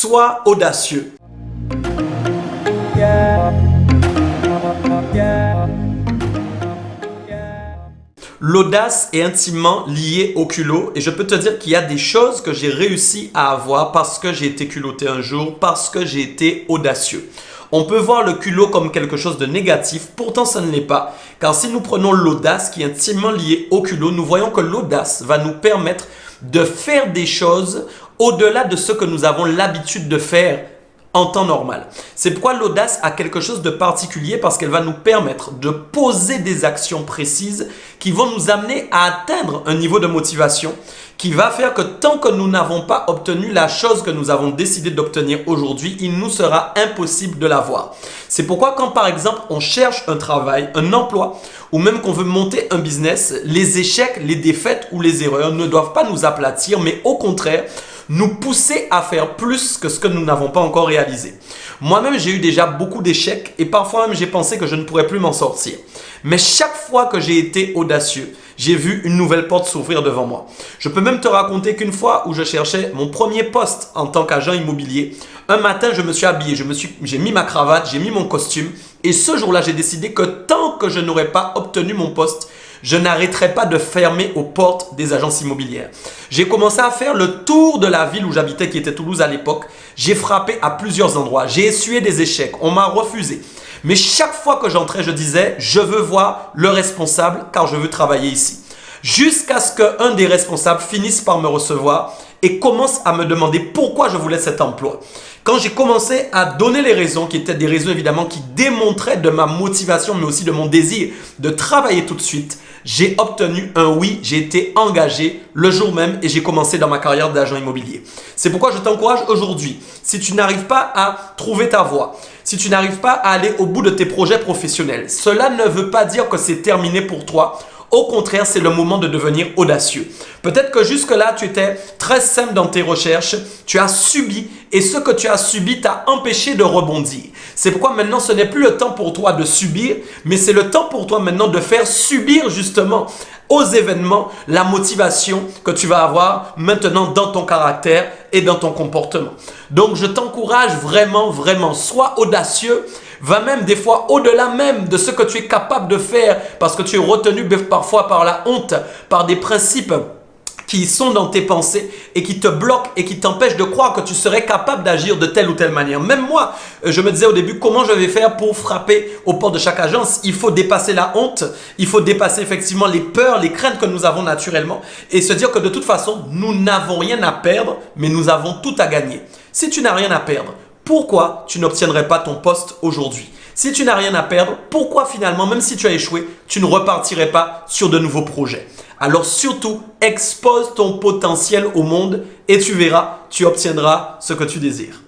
Sois audacieux. L'audace est intimement liée au culot et je peux te dire qu'il y a des choses que j'ai réussi à avoir parce que j'ai été culotté un jour, parce que j'ai été audacieux. On peut voir le culot comme quelque chose de négatif, pourtant ce ne l'est pas. Car si nous prenons l'audace qui est intimement liée au culot, nous voyons que l'audace va nous permettre de faire des choses au-delà de ce que nous avons l'habitude de faire en temps normal. C'est pourquoi l'audace a quelque chose de particulier parce qu'elle va nous permettre de poser des actions précises qui vont nous amener à atteindre un niveau de motivation qui va faire que tant que nous n'avons pas obtenu la chose que nous avons décidé d'obtenir aujourd'hui, il nous sera impossible de l'avoir. C'est pourquoi quand par exemple on cherche un travail, un emploi ou même qu'on veut monter un business, les échecs, les défaites ou les erreurs ne doivent pas nous aplatir mais au contraire nous pousser à faire plus que ce que nous n'avons pas encore réalisé. Moi-même, j'ai eu déjà beaucoup d'échecs et parfois même j'ai pensé que je ne pourrais plus m'en sortir. Mais chaque fois que j'ai été audacieux, j'ai vu une nouvelle porte s'ouvrir devant moi. Je peux même te raconter qu'une fois où je cherchais mon premier poste en tant qu'agent immobilier, un matin, je me suis habillé, j'ai mis ma cravate, j'ai mis mon costume et ce jour-là, j'ai décidé que tant que je n'aurais pas obtenu mon poste, je n'arrêterai pas de fermer aux portes des agences immobilières. J'ai commencé à faire le tour de la ville où j'habitais, qui était Toulouse à l'époque. J'ai frappé à plusieurs endroits. J'ai essuyé des échecs. On m'a refusé. Mais chaque fois que j'entrais, je disais, je veux voir le responsable car je veux travailler ici. Jusqu'à ce qu'un des responsables finisse par me recevoir et commence à me demander pourquoi je voulais cet emploi. Quand j'ai commencé à donner les raisons, qui étaient des raisons évidemment qui démontraient de ma motivation, mais aussi de mon désir de travailler tout de suite, j'ai obtenu un oui, j'ai été engagé le jour même et j'ai commencé dans ma carrière d'agent immobilier. C'est pourquoi je t'encourage aujourd'hui, si tu n'arrives pas à trouver ta voie, si tu n'arrives pas à aller au bout de tes projets professionnels, cela ne veut pas dire que c'est terminé pour toi. Au contraire, c'est le moment de devenir audacieux. Peut-être que jusque-là, tu étais très simple dans tes recherches, tu as subi et ce que tu as subi t'a empêché de rebondir. C'est pourquoi maintenant, ce n'est plus le temps pour toi de subir, mais c'est le temps pour toi maintenant de faire subir justement aux événements la motivation que tu vas avoir maintenant dans ton caractère et dans ton comportement. Donc, je t'encourage vraiment, sois audacieux. Va même des fois au-delà même de ce que tu es capable de faire parce que tu es retenu parfois par la honte, par des principes qui sont dans tes pensées et qui te bloquent et qui t'empêchent de croire que tu serais capable d'agir de telle ou telle manière. Même moi, je me disais au début comment je vais faire pour frapper aux portes de chaque agence. Il faut dépasser la honte, il faut dépasser effectivement les peurs, les craintes que nous avons naturellement et se dire que de toute façon, nous n'avons rien à perdre, mais nous avons tout à gagner. Si tu n'as rien à perdre, pourquoi tu n'obtiendrais pas ton poste aujourd'hui? Si tu n'as rien à perdre, pourquoi finalement, même si tu as échoué, tu ne repartirais pas sur de nouveaux projets? Alors surtout, expose ton potentiel au monde et tu verras, tu obtiendras ce que tu désires.